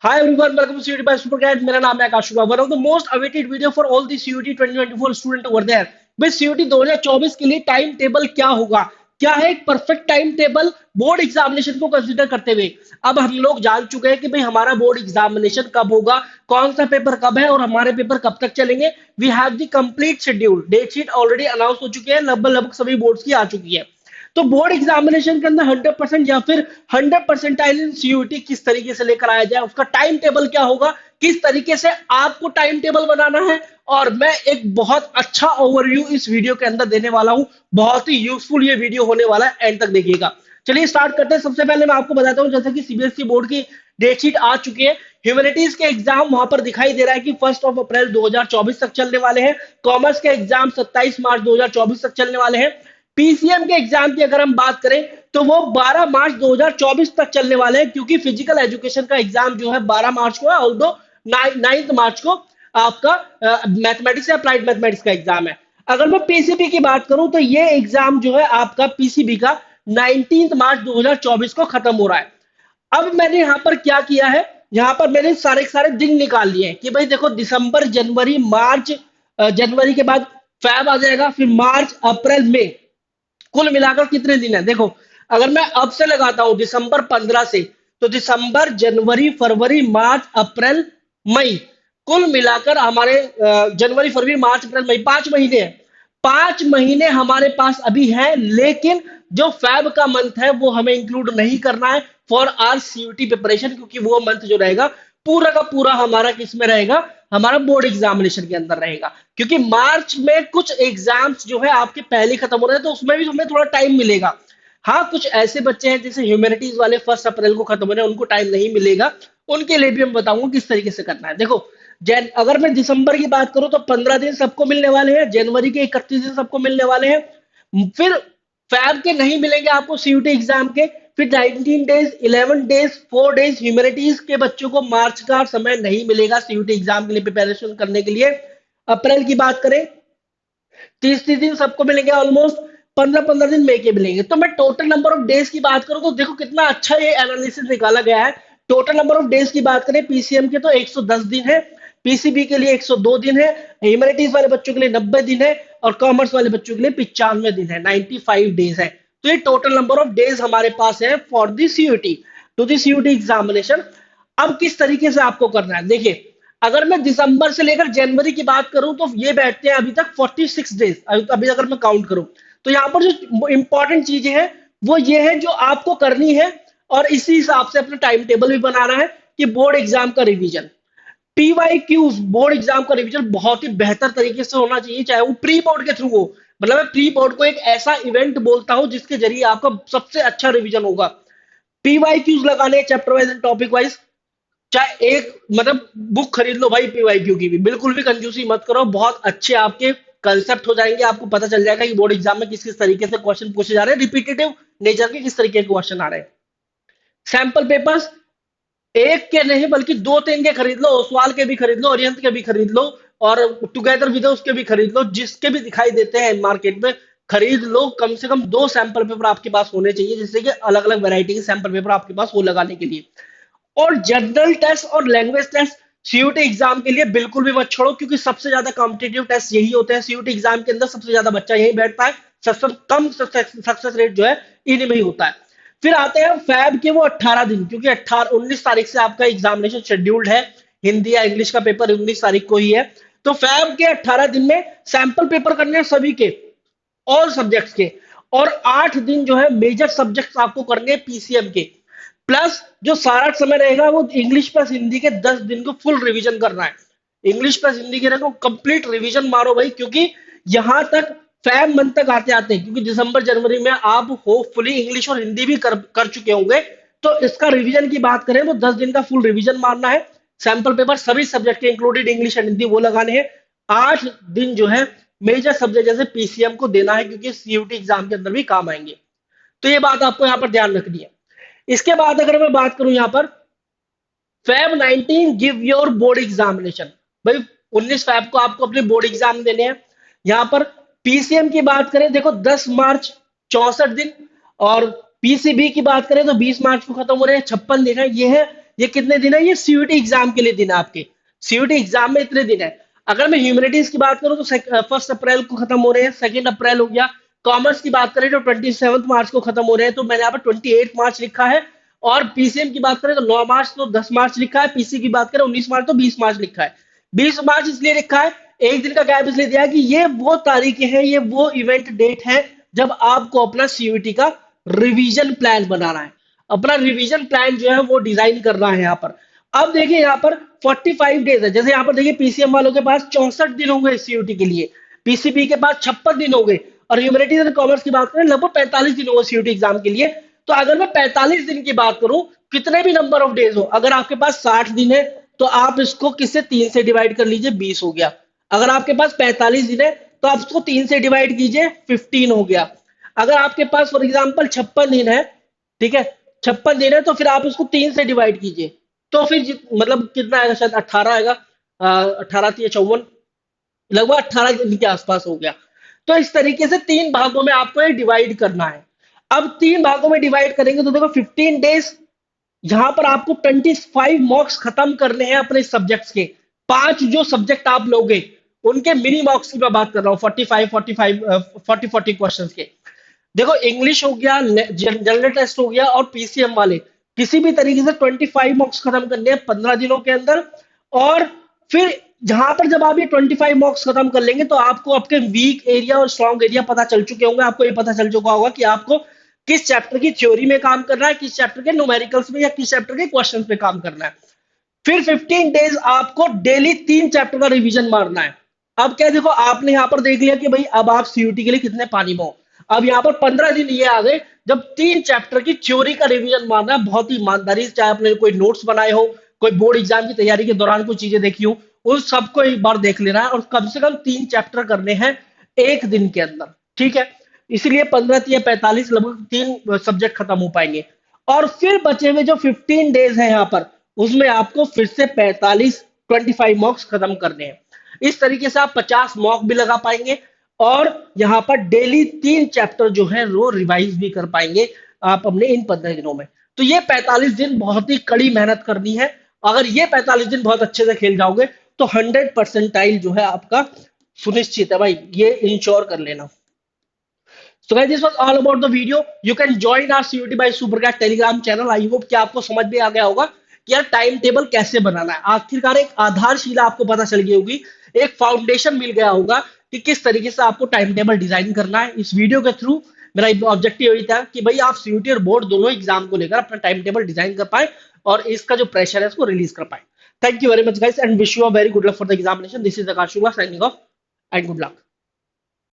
Hi everyone, welcome to CUET by Supercat. मेरा नाम है आकाश Shukla. One of the most awaited video for all the CUET 2024 student over there. भाई CUET 2024 के लिए time table क्या होगा? क्या है एक perfect time table board examination को कंसीडर करते हुए? अब हम लोग जान चुके हैं कि भाई हमारा बोर्ड एग्जामिनेशन कब होगा, कौन सा पेपर कब है और हमारे पेपर कब तक चलेंगे. We have the complete schedule. Date sheet already announce हो चुकी है, लगभग लगभग सभी बोर्ड्स की आ चुकी है. तो बोर्ड एग्जामिनेशन के अंदर 100% या फिर 100% इन सीयूटी किस तरीके से लेकर आया जाए, उसका टाइम टेबल क्या होगा, किस तरीके से आपको टाइम टेबल बनाना है, और मैं एक बहुत अच्छा ओवरव्यू इस वीडियो के अंदर देने वाला हूं. बहुत ही यूजफुल ये वीडियो होने वाला है, एंड तक देखिएगा. चलिए स्टार्ट करते हैं. सबसे पहले मैं आपको बताता हूं, जैसे कि सीबीएसई बोर्ड की डेट शीट आ चुकी है. ह्यूमैनिटीज के एग्जाम वहां पर दिखाई दे रहा है कि 1 अप्रैल 2024 तक चलने वाले हैं. कॉमर्स के एग्जाम 27 मार्च 2024 तक चलने वाले हैं. पीसीएम के एग्जाम की अगर हम बात करें तो वो 12 मार्च 2024 तक चलने वाले हैं, क्योंकि फिजिकल एजुकेशन का एग्जाम जो है 12 मार्च को है, ऑल्दो 9 मार्च को आपका मैथमेटिक्स या अप्लाइड मैथमेटिक्स का एग्जाम है. अगर मैं पीसीबी की बात करूं तो ये एग्जाम जो है आपका पीसीबी का 19 मार्च 2024 को खत्म हो रहा है. अब मैंने यहां पर क्या किया है, यहां पर मैंने सारे सारे दिन निकाल लिए हैं कि भाई देखो दिसंबर जनवरी मार्च, जनवरी के बाद फैब आ जाएगा, फिर मार्च अप्रैल मई, कुल मिलाकर कितने दिन है. देखो अगर मैं अब से लगाता हूं दिसंबर 15 से, तो दिसंबर जनवरी फरवरी मार्च अप्रैल मई, कुल मिलाकर हमारे जनवरी फरवरी मार्च अप्रैल मई 5 महीने हैं. 5 महीने हमारे पास अभी है, लेकिन जो फैब का मंथ है वो हमें इंक्लूड नहीं करना है फॉर आर सीयूटी प्रिपरेशन, क्योंकि वो मंथ जो रहेगा पूरा का पूरा हमारा किस में रहेगा, हमारा बोर्ड एग्जामिनेशन के अंदर रहेगा. क्योंकि मार्च में कुछ एग्जाम्स जो है आपके पहले खत्म हो रहे हैं, तो उसमें भी हमें थोड़ा टाइम मिलेगा. हाँ, कुछ ऐसे बच्चे हैं जैसे ह्यूमैनिटीज वाले 1 अप्रैल को खत्म हो रहे हैं, उनको टाइम नहीं मिलेगा. उनके लिए भी मैं बताऊंगा किस तरीके से करना है. देखो जैन अगर मैं दिसंबर की बात करूं तो 15 दिन सबको मिलने वाले हैं, जनवरी के 31 दिन सबको मिलने वाले हैं, फिर फैब के नहीं मिलेंगे आपको सीयूटी एग्जाम के, फिर 19 डेज 11 डेज 4 डेज ह्यूमैनिटीज के बच्चों को मार्च का समय नहीं मिलेगा सीयूटी एग्जाम के लिए प्रिपरेशन करने के लिए. अप्रैल की बात करें 30 दिन सबको मिलेंगे, ऑलमोस्ट 15 दिन मई के मिलेंगे. तो मैं टोटल नंबर ऑफ डेज की बात करूं तो देखो कितना अच्छा ये एनालिसिस निकाला गया है. टोटल नंबर ऑफ डेज की बात करें पीसीएम के तो 110 दिन है, पीसीबी के लिए 102 दिन है, ह्यूमैनिटीज वाले बच्चों के लिए 90 दिन है, और कॉमर्स वाले बच्चों के लिए 95 दिन है, 95 डेज है. तो ये टोटल नंबर ऑफ डेज हमारे पास है for the CUET, to the CUET examination. अब किस तरीके से आपको करना है, देखिए अगर मैं दिसंबर से लेकर जनवरी की बात करूं तो ये बैठते हैं अभी तक 46 डेज. अभी अगर मैं काउंट करूं तो यहाँ पर जो इंपॉर्टेंट चीजें हैं वो ये है जो आपको करनी है, और इसी हिसाब से अपना टाइम टेबल भी बनाना है कि बोर्ड एग्जाम का रिवीजन, पीवाईक्यूज, बोर्ड एग्जाम का रिवीजन बहुत ही बेहतर तरीके से होना चाहिए, चाहे वो प्री बोर्ड के थ्रू हो. मतलब मैं प्री बोर्ड को एक ऐसा इवेंट बोलता हूं जिसके जरिए आपका सबसे अच्छा रिवीजन होगा. पीवाईक्यूज लगाने chapter wise and topic wise, चाहे एक मतलब बुक खरीद लो भाई पीवाईक्यू की भी, बिल्कुल भी कंजूसी मत करो. बहुत अच्छे आपके कंसेप्ट हो जाएंगे, आपको पता चल जाएगा कि बोर्ड एग्जाम में किस किस तरीके से क्वेश्चन पूछे जा रहे हैं, रिपीटेटिव नेचर के किस तरीके के क्वेश्चन आ रहे हैं. सैंपल पेपर्स एक के नहीं बल्कि 2-3 के खरीद लो, ओसवाल के भी खरीद लो, ओरियंट के भी खरीद लो, और टुगेदर विद उसके भी खरीद लो, जिसके भी दिखाई देते हैं मार्केट में खरीद लो. कम से कम 2 सैंपल पेपर आपके पास होने चाहिए, जिससे कि अलग अलग वैरायटी के सैंपल पेपर आपके पास हो लगाने के लिए. और जनरल टेस्ट और लैंग्वेज टेस्ट सीयूटी एग्जाम के लिए बिल्कुल भी मत छोड़ो, क्योंकि सबसे ज्यादा कॉम्पिटेटिव टेस्ट यही होते हैं सीयूटी एग्जाम के अंदर. सबसे ज्यादा बच्चा यही बैठता है, सबसे कम सक्सेस रेट जो है इन्हीं में ही होता है. फिर आते हैं फैब के वो 18 दिन, क्योंकि 19 तारीख से आपका एग्जामिनेशन शेड्यूल्ड है. हिंदी या इंग्लिश का पेपर 19 तारीख को ही है. तो फैब के 18 दिन में सैंपल पेपर करने हैं सभी के, ऑल सब्जेक्ट्स के, और 8 दिन जो है मेजर सब्जेक्ट्स आपको करने हैं पीसीएम के. प्लस जो सारा समय रहेगा वो इंग्लिश प्लस हिंदी के 10 दिन को फुल रिवीजन करना है. इंग्लिश प्लस हिंदी के को कंप्लीट रिवीजन मारो भाई, क्योंकि यहां तक फैब मंथ तक आते आते हैं, क्योंकि दिसंबर जनवरी में आप होपफुली इंग्लिश और हिंदी भी कर चुके होंगे. तो इसका रिवीजन की बात करें तो 10 दिन का फुल रिवीजन मारना है. सैंपल पेपर सभी सब्जेक्ट के इंक्लूडेड इंग्लिश एंड हिंदी वो लगाने हैं. 8 दिन जो है मेजर सब्जेक्ट जैसे पीसीएम को देना है, क्योंकि सीयूटी एग्जाम के अंदर भी काम आएंगे. तो ये बात आपको यहाँ पर ध्यान रखनी है. इसके बाद अगर मैं बात करूं यहां पर Feb 19 give your board examination, भाई 19 फैब को आपको अपने बोर्ड एग्जाम देने हैं. यहां पर पीसीएम की बात करें देखो 10 मार्च 64 दिन, और पीसीबी की बात करें तो 20 मार्च को खत्म हो रहे हैं, 56 दिन है. ये है ये कितने दिन है, ये सीयूटी एग्जाम के लिए दिन है आपके, सीयूटी एग्जाम में इतने दिन है। अगर मैं ह्यूमैनिटीज की बात करूं तो 1 अप्रैल को खत्म हो रहे हैं, 2 अप्रैल हो गया। कॉमर्स की बात करें तो 27 मार्च को खत्म हो रहे हैं, तो मैंने यहाँ पर 28 मार्च लिखा है। और पीसीएम की बात करें तो 9 मार्च तो 10 मार्च लिखा है, पीसी की बात करें 19 मार्च तो 20 मार्च लिखा है। 20 मार्च इसलिए लिखा है, एक दिन का गैप इसलिए दिया है कि ये वो तारीखें हैं, ये वो इवेंट डेट है जब आपको अपना सीयूटी का रिवीजन प्लान बनाना है, अपना रिवीजन प्लान जो है वो डिजाइन करना है यहाँ पर। अब देखिए यहाँ पर 45 डेज है, जैसे यहाँ पर देखिए पीसीएम वालों के पास 64 दिन हो गए सीयूटी के लिए, पीसीबी के पास 56 दिन हो गए, और ह्यूमैनिटीज एंड कॉमर्स की बात करें लगभग 45 दिन हो गए सीयूटी एग्जाम के लिए। तो अगर मैं 45 दिन की बात करूं, कितने भी नंबर ऑफ डेज हो, अगर आपके पास 60 दिन है तो आप इसको किससे 3 से डिवाइड कर लीजिए, 20 हो गया। अगर आपके पास 45 दिन है तो आप इसको 3 से डिवाइड कीजिए, 15 हो गया। अगर आपके पास फॉर एग्जाम्पल 56 दिन है, ठीक है, 56 दिन है तो फिर आप उसको 3 से डिवाइड कीजिए, तो फिर मतलब कितना आएगा, शायद 18 आएगा, 18 या 54, लगभग 18 दिन के आसपास हो गया। तो इस तरीके से 3 भागों में आपको ये डिवाइड करना है। अब 3 भागों में डिवाइड करेंगे तो देखो 15 डेज, यहां पर आपको 25 मॉक्स खत्म करने हैं अपने सब्जेक्ट्स के। 5 जो सब्जेक्ट आप लोगे उनके मिनी मॉक्स की मैं बात कर रहा हूँ, 40 क्वेश्चन के। देखो इंग्लिश हो गया, जनरल टेस्ट हो गया और पीसीएम वाले, किसी भी तरीके से 25 मॉक्स खत्म करने हैं 15 दिनों के अंदर। और फिर जहां पर जब आप ये 25 मॉक्स खत्म कर लेंगे तो आपको आपके वीक एरिया और स्ट्रॉन्ग एरिया पता चल चुके होंगे, आपको ये पता चल चुका होगा कि आपको किस चैप्टर की थ्योरी में काम करना है, किस चैप्टर के न्यूमेरिकल्स में या किस चैप्टर के क्वेश्चन पे काम करना है। फिर 15 डेज आपको डेली 3 चैप्टर का रिवीजन मारना है। अब क्या देखो, आपने यहाँ पर देख लिया कि भाई अब आप सीयूटी के लिए कितने पानी में हो। अब यहाँ पर 15 दिन ये आ गए जब 3 चैप्टर की थ्योरी का रिवीजन मारना है बहुत ही ईमानदारी से, चाहे आपने कोई नोट्स बनाए हो, कोई बोर्ड एग्जाम की तैयारी के दौरान कुछ चीजें देखी हो, उन सबको एक बार देख लेना है और कम से कम 3 चैप्टर करने हैं एक दिन के अंदर, ठीक है। इसलिए 15 या 45 लगभग 3 सब्जेक्ट खत्म हो पाएंगे। और फिर बचे हुए जो 15 डेज है यहाँ पर, उसमें आपको फिर से 25 मॉक्स खत्म करने हैं। इस तरीके से आप 50 मॉक भी लगा पाएंगे और यहाँ पर डेली 3 चैप्टर जो है वो रिवाइज भी कर पाएंगे आप अपने इन 15 दिनों में। तो ये 45 दिन बहुत ही कड़ी मेहनत करनी है। अगर ये 45 दिन बहुत अच्छे से खेल जाओगे तो 100 परसेंटाइल जो है आपका सुनिश्चित है भाई, ये इंश्योर कर लेना। So guys, this was all about the video. You can join our CUT by Supercat Telegram channel. I hope कि आपको समझ में आ गया होगा कि यार टाइम टेबल कैसे बनाना है। आखिरकार एक आधारशिला आपको पता चल गई होगी, एक फाउंडेशन मिल गया होगा कि किस तरीके से आपको टाइम टेबल डिजाइन करना है। इस वीडियो के थ्रू मेरा ऑब्जेक्टिव यही था कि भाई आप सीयूटी और बोर्ड दोनों एग्जाम को लेकर अपना टाइम टेबल डिजाइन कर पाए और इसका जो प्रेशर है उसको रिलीज कर पाए। Thank you very much guys and wish you a very good luck for the examination. This is Akash Shukla signing off and good luck.